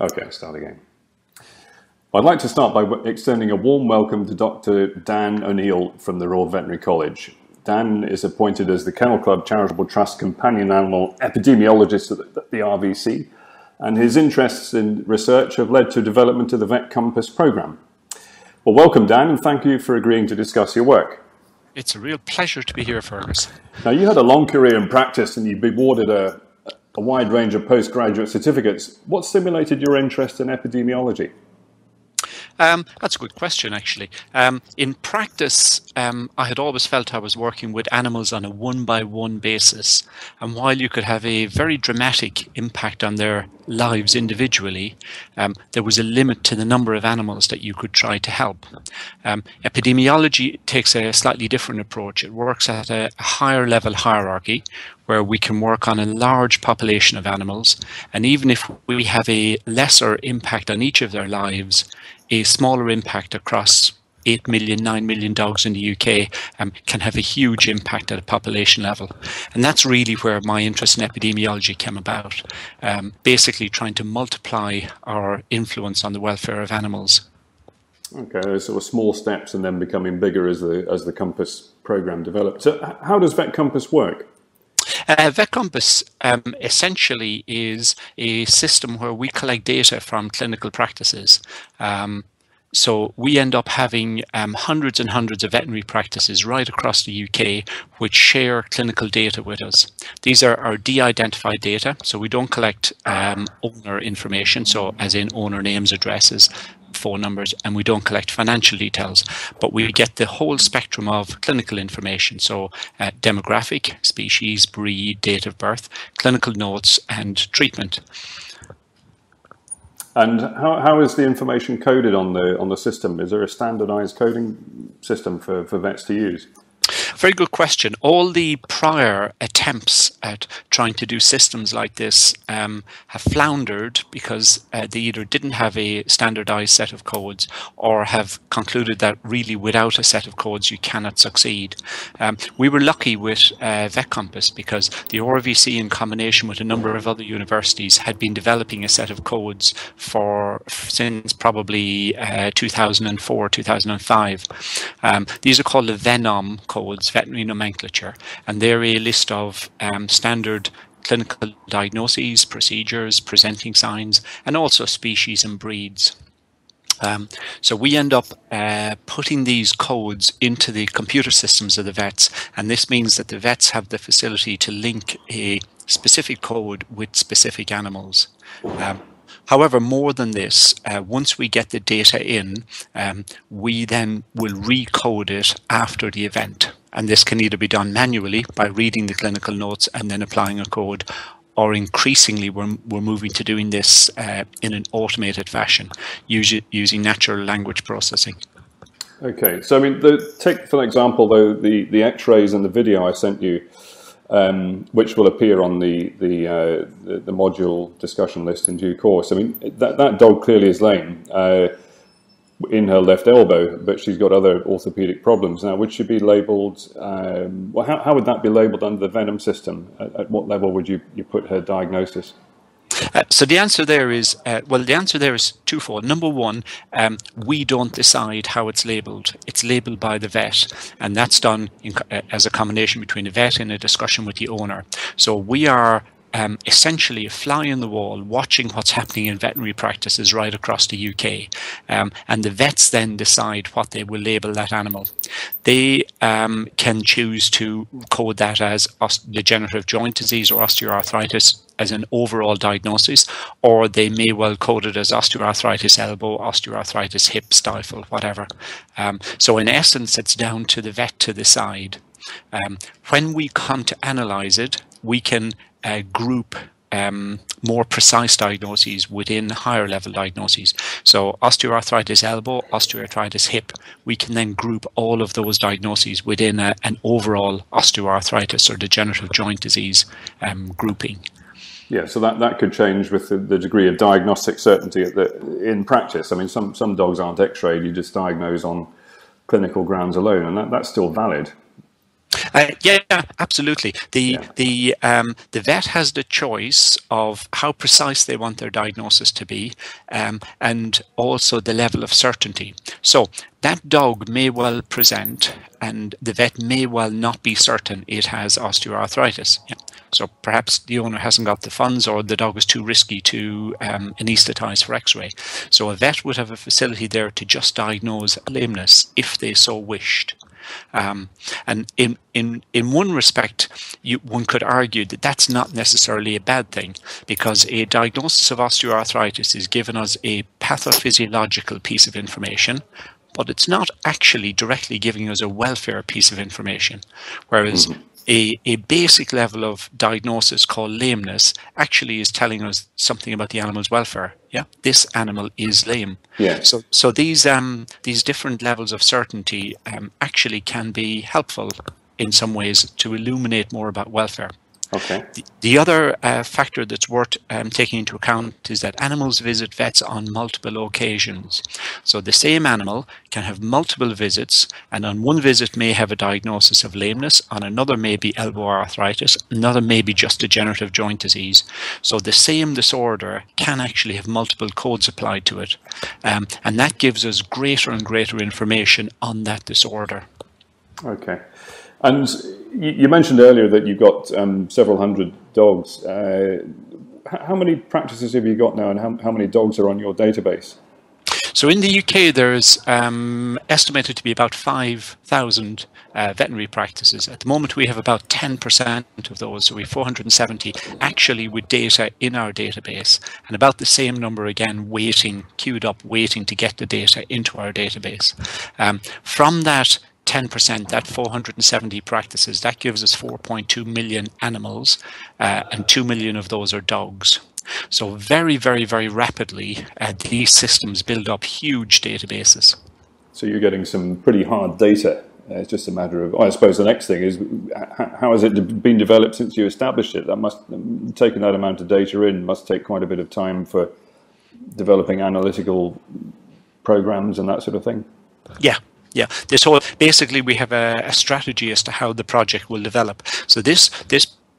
Okay, start again. I'd like to start by extending a warm welcome to Dr. Dan O'Neill from the Royal Veterinary College. Dan is appointed as the Kennel Club Charitable Trust Companion Animal Epidemiologist at the RVC, and his interests in research have led to development of the VetCompass program. Well, welcome, Dan, and thank you for agreeing to discuss your work. It's a real pleasure to be here, Fergus. Now, you had a long career in practice and you've been awarded a wide range of postgraduate certificates. What stimulated your interest in epidemiology? That's a good question, actually. In practice, I had always felt I was working with animals on a one-by-one basis. And while you could have a very dramatic impact on their lives individually, there was a limit to the number of animals that you could try to help. Epidemiology takes a slightly different approach. It works at a higher level hierarchy, where we can work on a large population of animals. And even if we have a lesser impact on each of their lives, a smaller impact across 8 million, 9 million dogs in the UK can have a huge impact at a population level. And that's really where my interest in epidemiology came about, basically trying to multiply our influence on the welfare of animals. Okay, those sort of small steps and then becoming bigger as the Compass program developed. So how does VetCompass work? VetCompass essentially is a system where we collect data from clinical practices. So we end up having hundreds and hundreds of veterinary practices right across the UK which share clinical data with us. These are our de-identified data, so we don't collect owner information, so as in owner names, addresses, phone numbers, and we don't collect financial details, but we get the whole spectrum of clinical information, so demographic, species, breed, date of birth, clinical notes, and treatment. And how is the information coded on the system? Is there a standardized coding system for vets to use? Very good question. All the prior attempts at trying to do systems like this have floundered because they either didn't have a standardized set of codes or have concluded that really without a set of codes you cannot succeed. We were lucky with VetCompass because the RVC, in combination with a number of other universities, had been developing a set of codes since probably 2004, 2005. These are called the VENOM codes, veterinary nomenclature, and they're a list of standard clinical diagnoses, procedures, presenting signs, and also species and breeds. So we end up putting these codes into the computer systems of the vets, and this means that the vets have the facility to link a specific code with specific animals. However, more than this, once we get the data in, we then will recode it after the event. And this can either be done manually by reading the clinical notes and then applying a code, or increasingly we're moving to doing this in an automated fashion, using natural language processing. Okay, so I mean, take for example though the X-rays and the video I sent you, which will appear on the module discussion list in due course. I mean, that dog clearly is lame in her left elbow, but she's got other orthopedic problems. Now, would she be labelled? Well, how would that be labelled under the Venom system? At what level would you put her diagnosis? So the answer there is, the answer there is twofold. Number one, we don't decide how it's labelled. It's labelled by the vet, and that's done as a combination between the vet and a discussion with the owner. So we are essentially a fly on the wall watching what's happening in veterinary practices right across the UK, and the vets then decide what they will label that animal. They can choose to code that as degenerative joint disease or osteoarthritis as an overall diagnosis, or they may well code it as osteoarthritis elbow, osteoarthritis hip, stifle, whatever. So in essence, it's down to the vet to decide. When we come to analyze it, we can group more precise diagnoses within higher level diagnoses. So osteoarthritis elbow, osteoarthritis hip, we can then group all of those diagnoses within an overall osteoarthritis or degenerative joint disease grouping. Yeah, so that could change with the degree of diagnostic certainty in practice. I mean, some dogs aren't X-rayed, you just diagnose on clinical grounds alone, and that's still valid. Yeah, absolutely. Yeah. The vet has the choice of how precise they want their diagnosis to be, and also the level of certainty. So that dog may well present, and the vet may well not be certain it has osteoarthritis. Yeah. So perhaps the owner hasn't got the funds, or the dog is too risky to anaesthetize for X-ray. So a vet would have a facility there to just diagnose lameness if they so wished. And in one respect, one could argue that that's not necessarily a bad thing, because a diagnosis of osteoarthritis is giving us a pathophysiological piece of information, but it's not actually directly giving us a welfare piece of information. Whereas a basic level of diagnosis called lameness actually is telling us something about the animal's welfare. Yeah, this animal is lame. Yeah. So these different levels of certainty actually can be helpful in some ways to illuminate more about welfare. Okay. The other factor that's worth taking into account is that animals visit vets on multiple occasions. So the same animal can have multiple visits, and on one visit may have a diagnosis of lameness, on another may be elbow arthritis, another may be just degenerative joint disease. So the same disorder can actually have multiple codes applied to it, and that gives us greater and greater information on that disorder. Okay. And you mentioned earlier that you've got several hundred dogs. How many practices have you got now, and how many dogs are on your database? So in the UK, there's estimated to be about 5,000 veterinary practices. At the moment, we have about 10% of those, so we have 470 actually with data in our database, and about the same number again queued up, waiting to get the data into our database. From that 10%, that 470 practices, that gives us 4.2 million animals, and 2 million of those are dogs. So very, very, very rapidly, these systems build up huge databases. So you're getting some pretty hard data. It's just a matter of, I suppose the next thing is, how has it been developed since you established it? That must, taking that amount of data in, must take quite a bit of time for developing analytical programs and that sort of thing. Yeah. Basically, we have a strategy as to how the project will develop. So this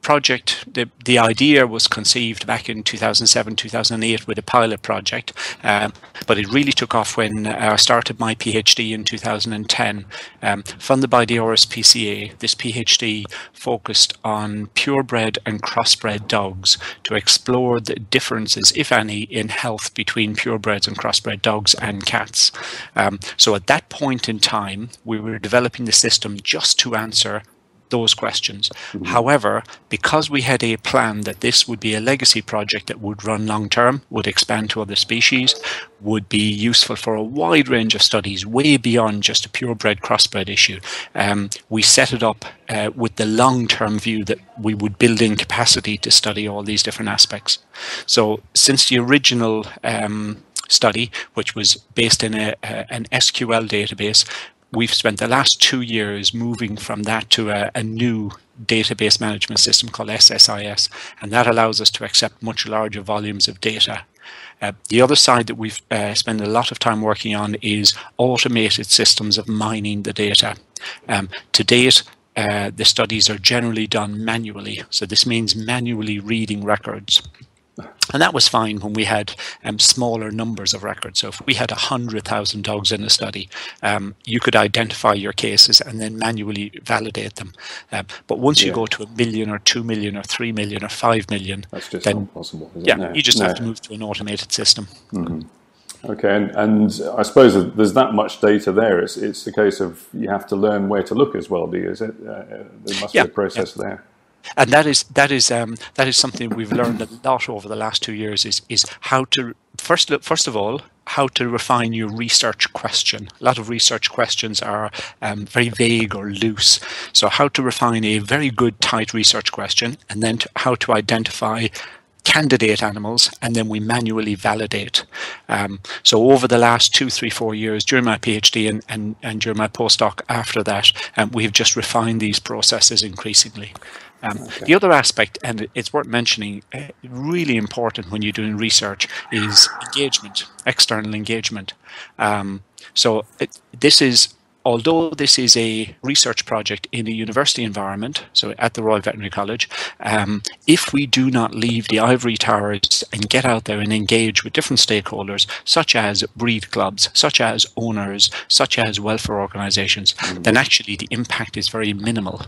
project, the idea was conceived back in 2007, 2008 with a pilot project, but it really took off when I started my PhD in 2010, funded by the RSPCA. This PhD focused on purebred and crossbred dogs to explore the differences, if any, in health between purebreds and crossbred dogs and cats. So at that point in time, we were developing the system just to answer those questions. However, because we had a plan that this would be a legacy project that would run long term, would expand to other species, would be useful for a wide range of studies way beyond just a purebred crossbred issue, we set it up with the long term view that we would build in capacity to study all these different aspects. So since the original study, which was based in an SQL database, we've spent the last 2 years moving from that to a new database management system called SSIS, and that allows us to accept much larger volumes of data. The other side that we've spent a lot of time working on is automated systems of mining the data. To date, the studies are generally done manually, so this means manually reading records. And that was fine when we had smaller numbers of records. So if we had 100,000 dogs in a study, you could identify your cases and then manually validate them. But once you go to 1 million or 2 million or 3 million or 5 million, that's just then, not possible, is it? Yeah, you just have to move to an automated system. Okay, and I suppose there's that much data there. It's the case of you have to learn where to look as well, do you? Is it? There must be a process there. And that is something we've learned a lot over the last 2 years is how to first of all how to refine your research question. A lot of research questions are very vague or loose. So how to refine a very good tight research question, and then how to identify candidate animals, and then we manually validate. So over the last 2, 3, 4 years, during my PhD and during my postdoc after that, we have just refined these processes increasingly. The other aspect, and it's worth mentioning, really important when you're doing research, is engagement, external engagement. So this is although this is a research project in a university environment, so at the Royal Veterinary College, if we do not leave the ivory towers and get out there and engage with different stakeholders, such as breed clubs, such as owners, such as welfare organisations, then actually the impact is very minimal.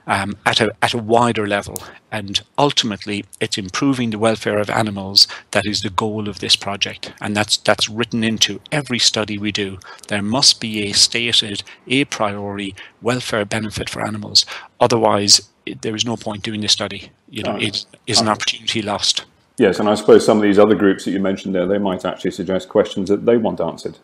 At a wider level, and ultimately it's improving the welfare of animals that is the goal of this project, and that's written into every study we do. There must be a stated a priori welfare benefit for animals, otherwise there is no point doing this study. It is an opportunity lost. Yes, and I suppose some of these other groups that you mentioned there, they might actually suggest questions that they want answered.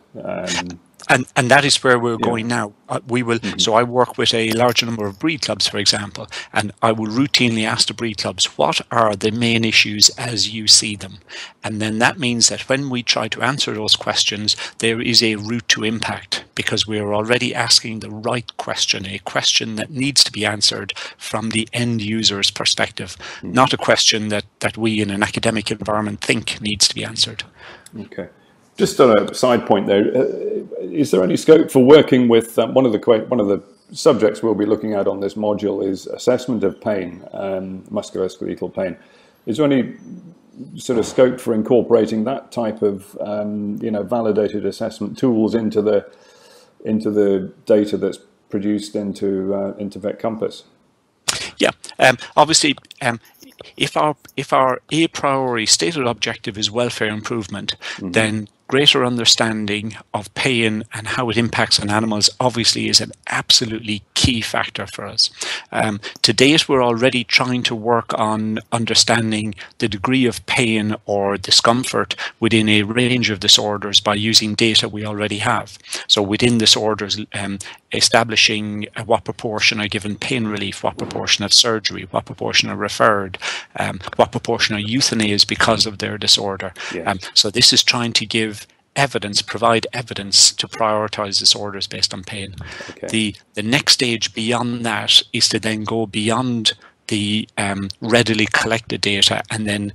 And that is where we're going now. We will. So I work with a large number of breed clubs, for example, and I will routinely ask the breed clubs, what are the main issues as you see them? And then that means that when we try to answer those questions, there is a route to impact, because we are already asking the right question, a question that needs to be answered from the end user's perspective, not a question that we in an academic environment think needs to be answered. Okay. Just on a side point there, is there any scope for working with one of the subjects we'll be looking at on this module is assessment of pain, musculoskeletal pain. Is there any sort of scope for incorporating that type of validated assessment tools into the data that's produced into VetCompass? Yeah, obviously. If our a priori stated objective is welfare improvement, then greater understanding of pain and how it impacts on animals obviously is an absolutely key factor for us. To date, we're already trying to work on understanding the degree of pain or discomfort within a range of disorders by using data we already have. So within disorders, establishing what proportion are given pain relief, what proportion of surgery, what proportion are referred, what proportion are euthanized because of their disorder. Yes. So this is trying to provide evidence to prioritize disorders based on pain. Okay. The next stage beyond that is to then go beyond the readily collected data and then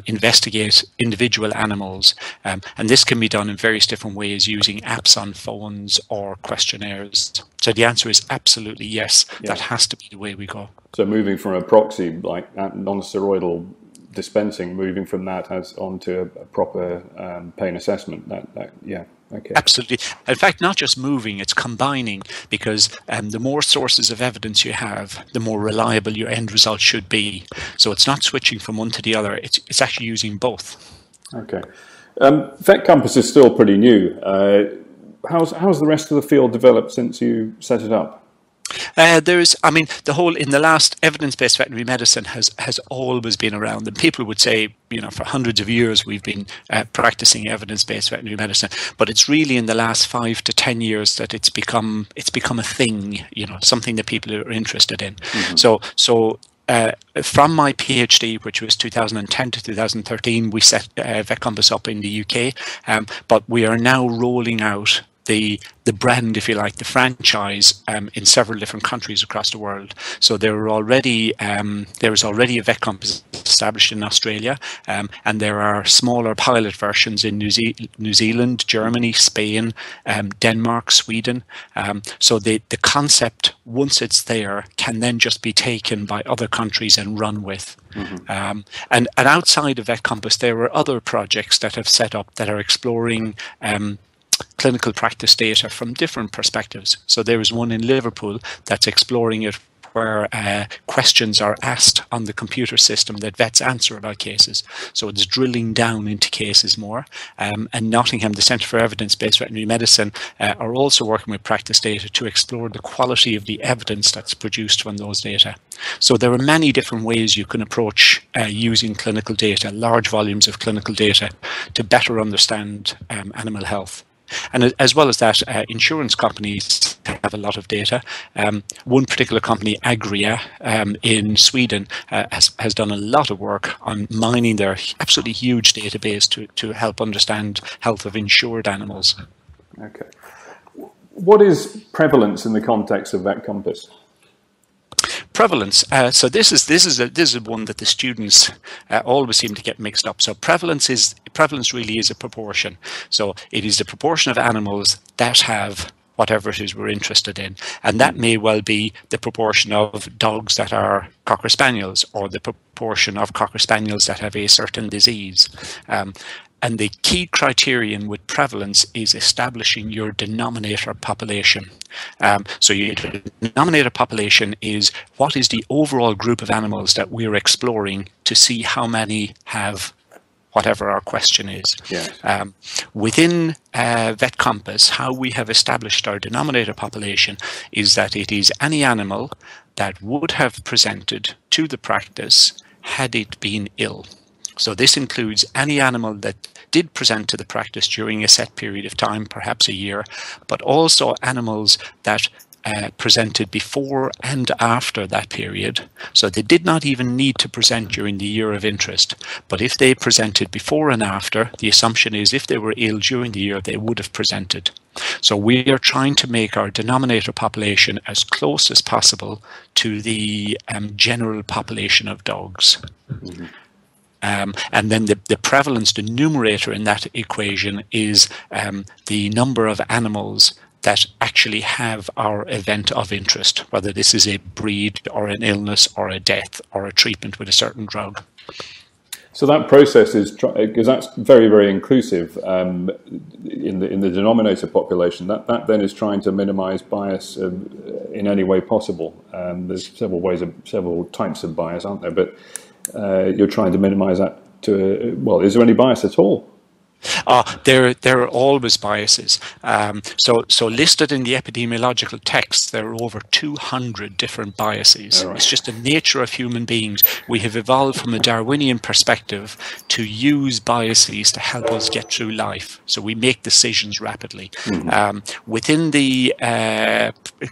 investigate individual animals. And this can be done in various different ways using apps on phones or questionnaires. So the answer is absolutely yes. Yeah. That has to be the way we go. So moving from a proxy like non-steroidal dispensing, moving from that onto a proper pain assessment. Okay. Absolutely. In fact, not just moving, it's combining, because the more sources of evidence you have, the more reliable your end result should be. So it's not switching from one to the other, it's actually using both. Okay. VetCompass is still pretty new. How's the rest of the field developed since you set it up? In the last, evidence-based veterinary medicine has always been around, and people would say, for hundreds of years we've been practicing evidence-based veterinary medicine, but it's really in the last 5 to 10 years that it's become a thing, something that people are interested in. So from my PhD, which was 2010 to 2013, we set VetCompass up in the UK, but we are now rolling out the brand, if you like, the franchise in several different countries across the world. So there is already a VetCompass established in Australia, and there are smaller pilot versions in New Zealand, Germany, Spain, Denmark, Sweden. So the concept, once it's there, can then just be taken by other countries and run with. And outside of VetCompass, there are other projects that have set up that are exploring clinical practice data from different perspectives. So there is one in Liverpool that's exploring it, where questions are asked on the computer system that vets answer about cases. So it's drilling down into cases more. And Nottingham, the Centre for Evidence-Based Veterinary Medicine, are also working with practice data to explore the quality of the evidence that's produced from those data. So there are many different ways you can approach using clinical data, large volumes of clinical data, to better understand animal health. And as well as that, insurance companies have a lot of data. One particular company, Agria, in Sweden, has done a lot of work on mining their absolutely huge database to help understand health of insured animals. Okay. What is prevalence in the context of VetCompass? Prevalence. So this is one that the students always seem to get mixed up. So prevalence really is a proportion. So it is the proportion of animals that have whatever it is we're interested in. And that may well be the proportion of dogs that are Cocker Spaniels, or the proportion of Cocker Spaniels that have a certain disease. And the key criterion with prevalence is establishing your denominator population. So your denominator population is what is the overall group of animals that we're exploring to see how many have whatever our question is. Yes. Within VetCompass, how we have established our denominator population is that it is any animal that would have presented to the practice had it been ill. So this includes any animal that did present to the practice during a set period of time, perhaps a year, but also animals that presented before and after that period. So they did not even need to present during the year of interest. But if they presented before and after, the assumption is if they were ill during the year, they would have presented. So we are trying to make our denominator population as close as possible to the general population of dogs. Mm-hmm. And then the prevalence, the numerator in that equation is the number of animals that actually have our event of interest, whether this is a breed or an illness or a death or a treatment with a certain drug. So that process is, because that's very, very inclusive in the denominator population, that then is trying to minimize bias in any way possible. There's several types of bias, aren't there? But you're trying to minimize that to, well, is there any bias at all? There are always biases. So listed in the epidemiological text, there are over 200 different biases. Right. It's just the nature of human beings. We have evolved from a Darwinian perspective to use biases to help us get through life. So we make decisions rapidly. Mm-hmm. Within the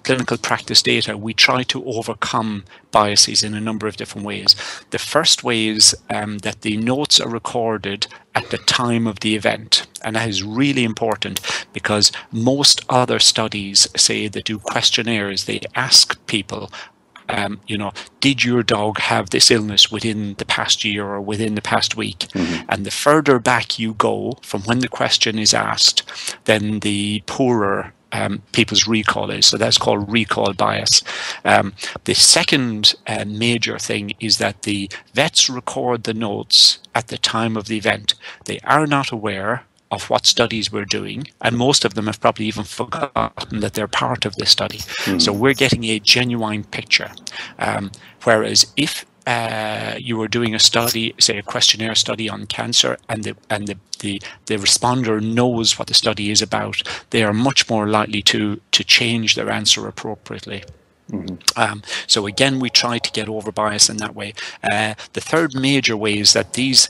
clinical practice data, we try to overcome biases in a number of different ways. The first way is that the notes are recorded at the time of the event, and that is really important because most other studies say that do questionnaires, they ask people, did your dog have this illness within the past year or within the past week? Mm-hmm. And the further back you go from when the question is asked, then the poorer people's recall is. So that's called recall bias. The second major thing is that the vets record the notes at the time of the event. They are not aware of what studies we're doing, and most of them have probably even forgotten that they're part of this study. Mm-hmm. So we're getting a genuine picture. Whereas if you were doing a study, say a questionnaire study on cancer, and the responder knows what the study is about, they are much more likely to change their answer appropriately. Mm-hmm. So again, we try to get over bias in that way. The third major way is that these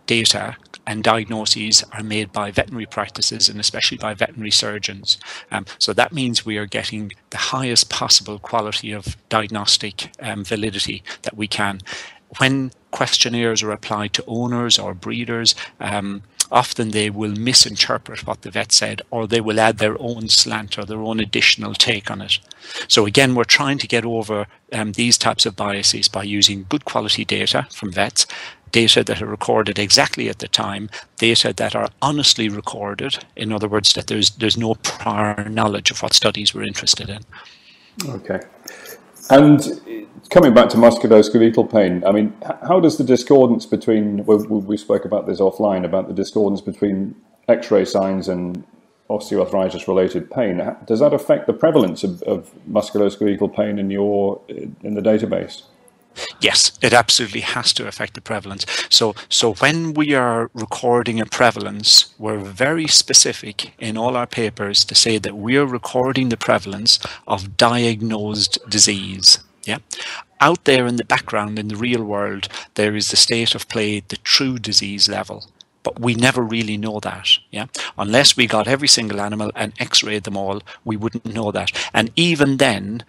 data and diagnoses are made by veterinary practices and especially by veterinary surgeons. So that means we are getting the highest possible quality of diagnostic validity that we can. When questionnaires are applied to owners or breeders, often they will misinterpret what the vet said, or they will add their own slant or their own additional take on it. So again, we're trying to get over these types of biases by using good quality data from vets, data that are recorded exactly at the time, data that are honestly recorded, in other words, that there's no prior knowledge of what studies we're interested in. Okay. And coming back to musculoskeletal pain, I mean, how does the discordance between, we spoke about this offline, about the discordance between X-ray signs and osteoarthritis-related pain, does that affect the prevalence of musculoskeletal pain in the database? Yes, it absolutely has to affect the prevalence. So when we are recording a prevalence, we're very specific in all our papers to say that we are recording the prevalence of diagnosed disease. Yeah. Out there in the background, in the real world, there is the state of play, the true disease level. But we never really know that, yeah. Unless we got every single animal and X-rayed them all, we wouldn't know that. And even then,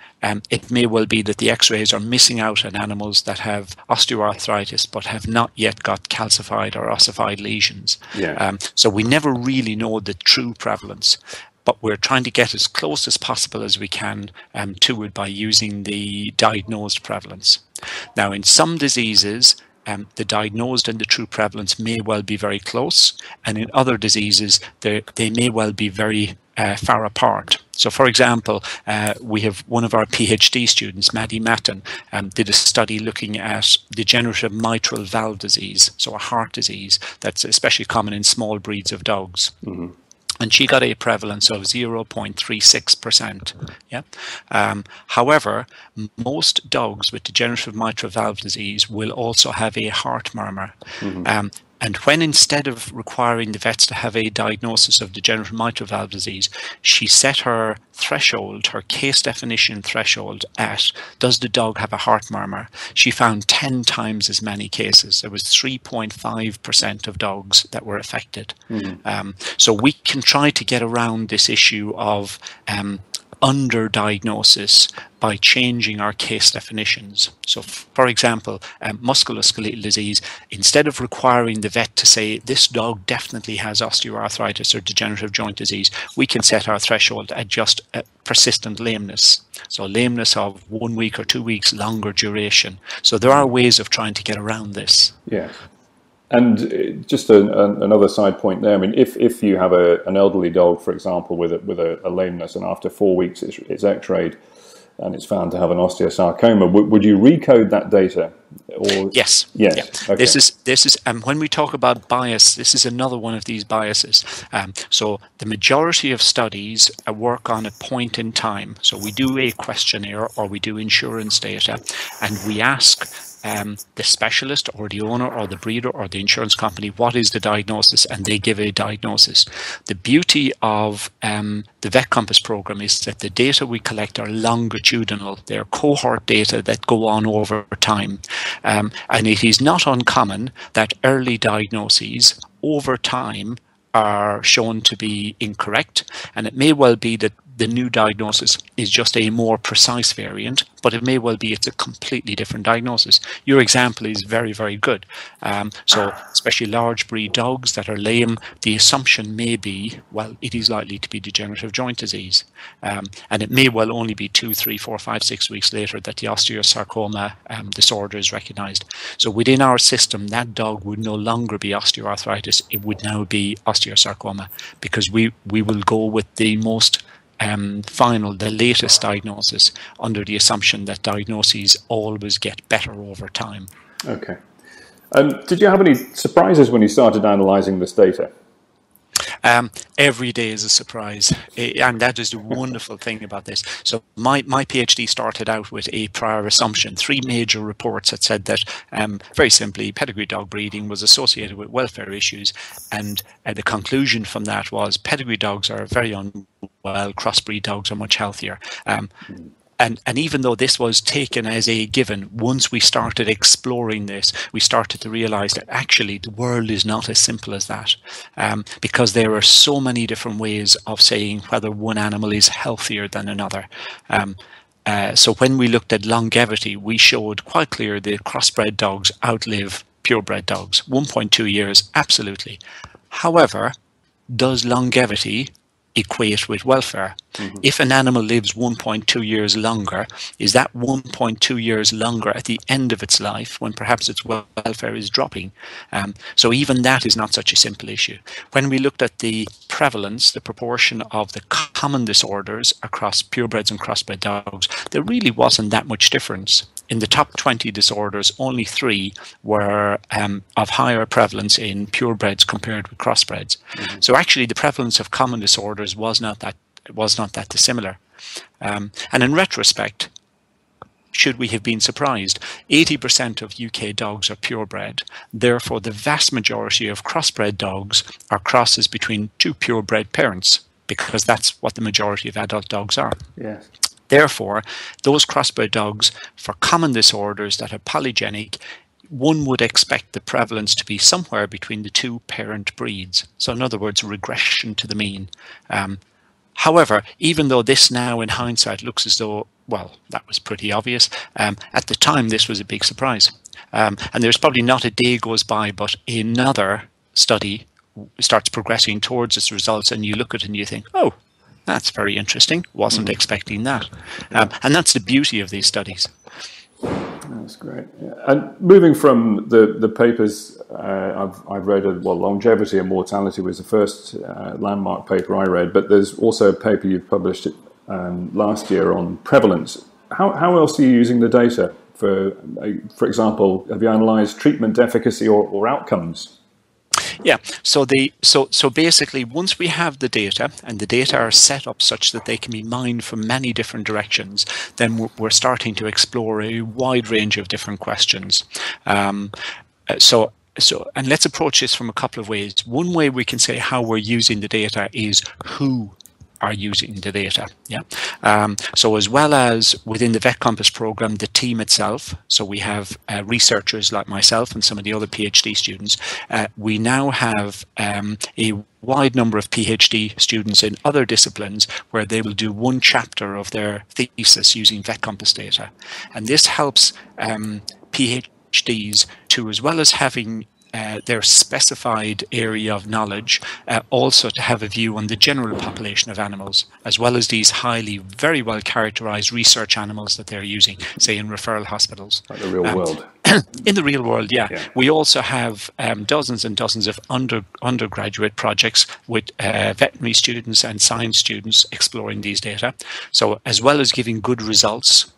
it may well be that the X-rays are missing out on animals that have osteoarthritis but have not yet got calcified or ossified lesions. Yeah. So we never really know the true prevalence. But we're trying to get as close as possible as we can to it by using the diagnosed prevalence. Now, in some diseases, the diagnosed and the true prevalence may well be very close, and in other diseases they may well be very far apart. So, for example, we have one of our PhD students, Maddie Matton, did a study looking at degenerative mitral valve disease, so a heart disease that's especially common in small breeds of dogs. Mm-hmm. And she got a prevalence of 0.36%. Yeah. However, most dogs with degenerative mitral valve disease will also have a heart murmur. Mm-hmm. And when, instead of requiring the vets to have a diagnosis of degenerative mitral valve disease, she set her threshold, her case definition threshold at, does the dog have a heart murmur? She found 10 times as many cases. There was 3.5% of dogs that were affected. Mm-hmm. So we can try to get around this issue of underdiagnosis by changing our case definitions. So, for example, musculoskeletal disease, instead of requiring the vet to say this dog definitely has osteoarthritis or degenerative joint disease, we can set our threshold at just persistent lameness. So lameness of 1 week or 2 weeks, longer duration. So there are ways of trying to get around this. Yes. And just another side point there. I mean, if you have an elderly dog, for example, with a lameness, and after 4 weeks it's X-rayed and it's found to have an osteosarcoma, would you recode that data? Or yes. Yes. Yeah. Okay. This is when we talk about bias, this is another one of these biases. So the majority of studies work on a point in time. So we do a questionnaire or we do insurance data, and we ask the specialist or the owner or the breeder or the insurance company, what is the diagnosis? And they give a diagnosis. The beauty of the VetCompass program is that the data we collect are longitudinal. They're cohort data that go on over time. And it is not uncommon that early diagnoses over time are shown to be incorrect. And it may well be that the new diagnosis is just a more precise variant, but it may well be it's a completely different diagnosis. Your example is very, very good. So especially large breed dogs that are lame, the assumption may be, well, it is likely to be degenerative joint disease. And it may well only be 2, 3, 4, 5, 6 weeks later that the osteosarcoma disorder is recognized. So within our system, that dog would no longer be osteoarthritis. It would now be osteosarcoma, because we will go with the most the latest diagnosis, under the assumption that diagnoses always get better over time. Okay. Did you have any surprises when you started analysing this data? Every day is a surprise, and that is the wonderful thing about this. So my PhD started out with a prior assumption, 3 major reports that said that, very simply, pedigree dog breeding was associated with welfare issues, and the conclusion from that was pedigree dogs are very unwell, crossbreed dogs are much healthier. And even though this was taken as a given, once we started exploring this, we started to realize that actually the world is not as simple as that, because there are so many different ways of saying whether one animal is healthier than another. So when we looked at longevity, we showed quite clear that crossbred dogs outlive purebred dogs. 1.2 years, absolutely. However, does longevity equate with welfare? Mm-hmm. If an animal lives 1.2 years longer, is that 1.2 years longer at the end of its life when perhaps its welfare is dropping? So even that is not such a simple issue. When we looked at the prevalence, the proportion of the common disorders across purebreds and crossbred dogs, there really wasn't that much difference. In the top 20 disorders, only 3 were of higher prevalence in purebreds compared with crossbreds. Mm-hmm. So actually the prevalence of common disorders was not that dissimilar. And in retrospect, should we have been surprised? 80% of UK dogs are purebred. Therefore, the vast majority of crossbred dogs are crosses between 2 purebred parents, because that's what the majority of adult dogs are. Yes. Therefore, those crossbred dogs for common disorders that are polygenic, one would expect the prevalence to be somewhere between the 2 parent breeds. So in other words, regression to the mean. However, even though this now in hindsight looks as though, well, that was pretty obvious, at the time this was a big surprise. And there's probably not a day goes by but another study starts progressing towards its results, and you look at it and you think, oh, that's very interesting. Wasn't expecting that. And that's the beauty of these studies. That's great. Yeah. And moving from the papers, I've read, longevity and mortality was the first landmark paper I read, but there's also a paper you published last year on prevalence. How else are you using the data? For example, have you analysed treatment efficacy or outcomes? Yeah, so basically, once we have the data, and the data are set up such that they can be mined from many different directions, then we're starting to explore a wide range of different questions. So and let's approach this from a couple of ways. One way we can say how we're using the data is who are using the data. So as well as within the VetCompass program, the team itself, so we have researchers like myself and some of the other PhD students, we now have a wide number of PhD students in other disciplines where they will do one chapter of their thesis using VetCompass data. And this helps PhDs to, as well as having their specified area of knowledge, also to have a view on the general population of animals, as well as these very well characterized research animals that they're using, say in referral hospitals. Like the real world. In the real world, yeah. We also have dozens and dozens of undergraduate projects with veterinary students and science students exploring these data. So as well as giving good results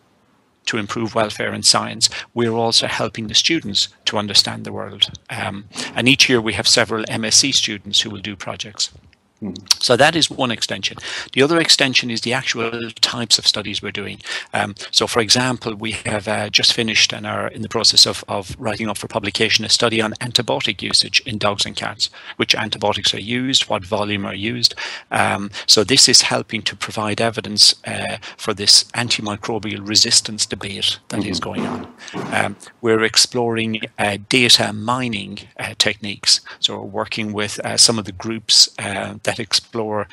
to improve welfare and science, we're also helping the students to understand the world. And each year we have several MSc students who will do projects. So that is one extension. The other extension is the actual types of studies we're doing. So for example, we have just finished and are in the process of writing up for publication a study on antibiotic usage in dogs and cats, which antibiotics are used, what volume are used. So this is helping to provide evidence for this antimicrobial resistance debate that is going on. We're exploring data mining techniques. So we're working with some of the groups that explore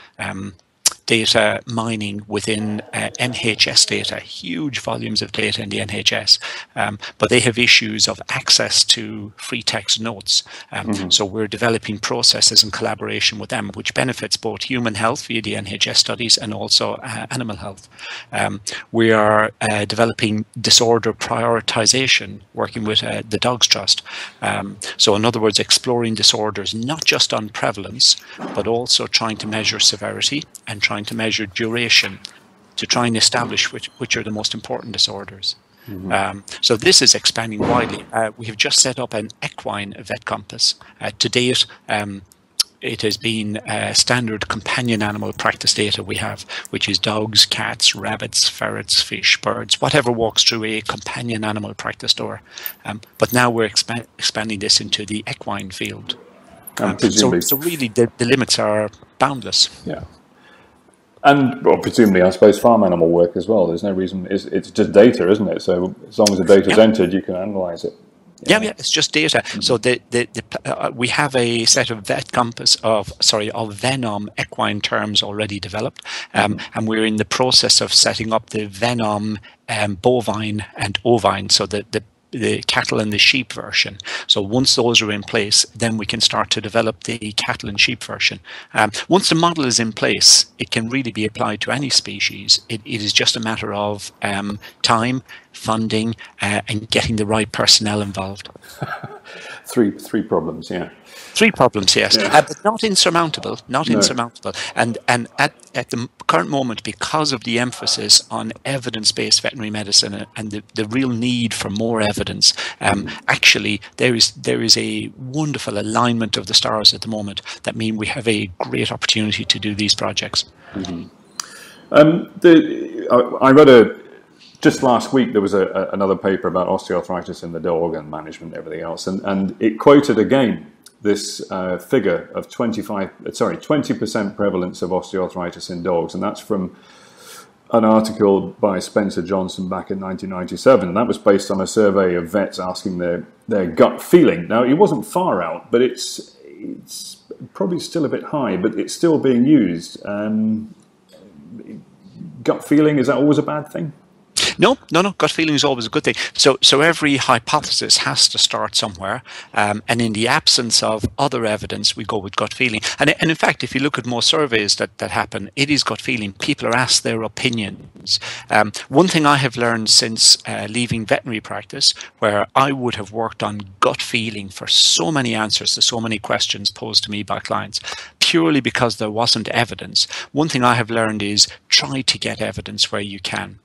data mining within NHS data, huge volumes of data in the NHS, but they have issues of access to free text notes. So we're developing processes in collaboration with them, which benefits both human health via the NHS studies and also animal health. We are developing disorder prioritization, working with the Dogs Trust. So in other words, exploring disorders not just on prevalence, but also trying to measure severity and trying to measure duration to try and establish which are the most important disorders. So this is expanding widely. We have just set up an equine VetCompass. To date, it has been standard companion animal practice data we have, which is dogs, cats, rabbits, ferrets, fish, birds, whatever walks through a companion animal practice door. But now we're expanding this into the equine field. So really the limits are boundless. Yeah. And presumably, I suppose, farm animal work as well. There's no reason. It's just data, isn't it? So as long as the data is entered, you can analyse it. Yeah, it's just data. So we have a set of VetCompass of Venom equine terms already developed, and we're in the process of setting up the Venom bovine and ovine, so the cattle and the sheep version. So once those are in place, then we can start to develop the cattle and sheep version. Once the model is in place, it can really be applied to any species. It is just a matter of time, funding, and getting the right personnel involved. Three problems, yeah. Three problems, yes, but not insurmountable. And at the current moment, because of the emphasis on evidence-based veterinary medicine and the real need for more evidence, actually there is a wonderful alignment of the stars at the moment that mean we have a great opportunity to do these projects. I read just last week there was another paper about osteoarthritis in the dog and management and everything else, and it quoted again this figure of 20% prevalence of osteoarthritis in dogs, and that's from an article by Spencer Johnson back in 1997, and that was based on a survey of vets asking their gut feeling. Now, it wasn't far out, but it's probably still a bit high, but it's still being used. Gut feeling, is that always a bad thing? No, no, no. Gut feeling is always a good thing. So every hypothesis has to start somewhere, and in the absence of other evidence, we go with gut feeling. And in fact, if you look at most surveys that happen, it is gut feeling. People are asked their opinions. One thing I have learned since leaving veterinary practice, where I would have worked on gut feeling for so many answers to so many questions posed to me by clients, purely because there wasn't evidence. One thing I have learned is try to get evidence where you can.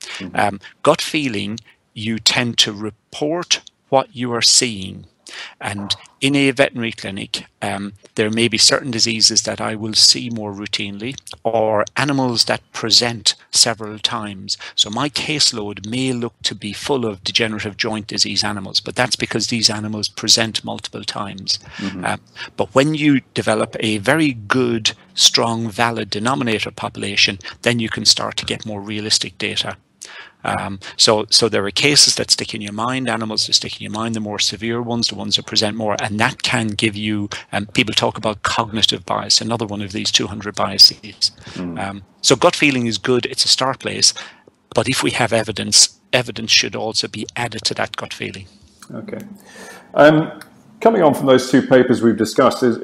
Gut feeling, you tend to report what you are seeing. And in a veterinary clinic, there may be certain diseases that I will see more routinely, or animals that present several times. So my caseload may look to be full of degenerative joint disease animals, but that's because these animals present multiple times. But when you develop a very good, strong, valid denominator population, then you can start to get more realistic data. So there are cases that stick in your mind, animals that stick in your mind, the more severe ones, the ones that present more, and that can give you, people talk about cognitive bias, another one of these 200 biases. So gut feeling is good, it's a start place, but if we have evidence, evidence should also be added to that gut feeling. Okay. Coming on from those two papers we've discussed, is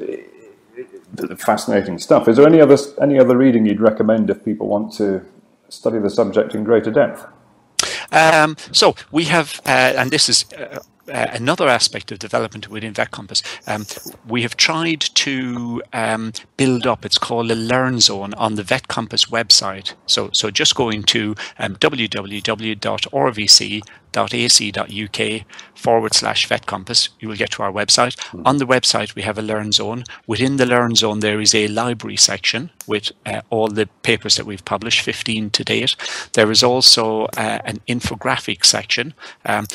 fascinating stuff. Is there any other reading you'd recommend if people want to study the subject in greater depth? So we have, and this is another aspect of development within VetCompass. We have tried to build up, it's called a Learn Zone on the VetCompass website. So just going to www.rvc.ac.uk/VetCompass, you will get to our website. On the website, we have a Learn Zone. Within the Learn Zone, there is a library section with all the papers that we've published, 15 to date. There is also an infographic section.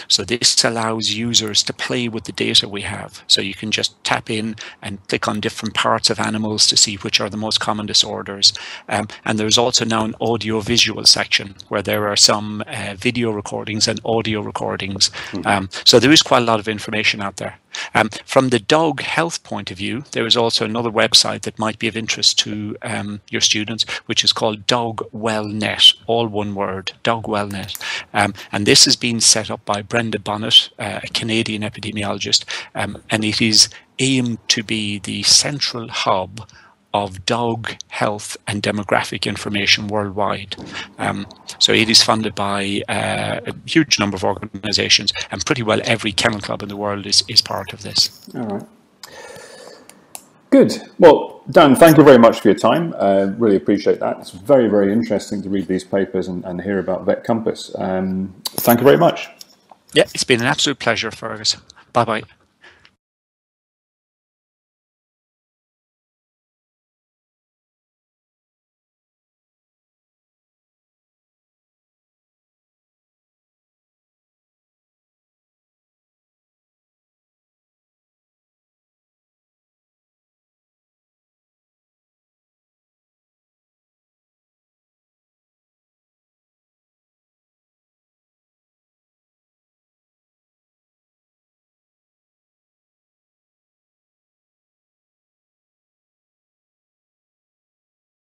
So this allows users to play with the data we have. So you can just tap in and click on different parts of animals to see which are the most common disorders. And there's also now an audio-visual section where there are some video recordings and audio recordings. So there is quite a lot of information out there. From the dog health point of view, there is also another website that might be of interest to your students, which is called Dog Wellnet, all one word, Dog Wellnet. And this has been set up by Brenda Bonnet, a Canadian epidemiologist, and it is aimed to be the central hub of dog health and demographic information worldwide. So it is funded by a huge number of organizations, and pretty well every kennel club in the world is part of this. All right. Good. Well, Dan, thank you very much for your time. Really appreciate that. It's very, very interesting to read these papers and hear about VetCompass. Thank you very much. Yeah, it's been an absolute pleasure, Fergus. Bye-bye.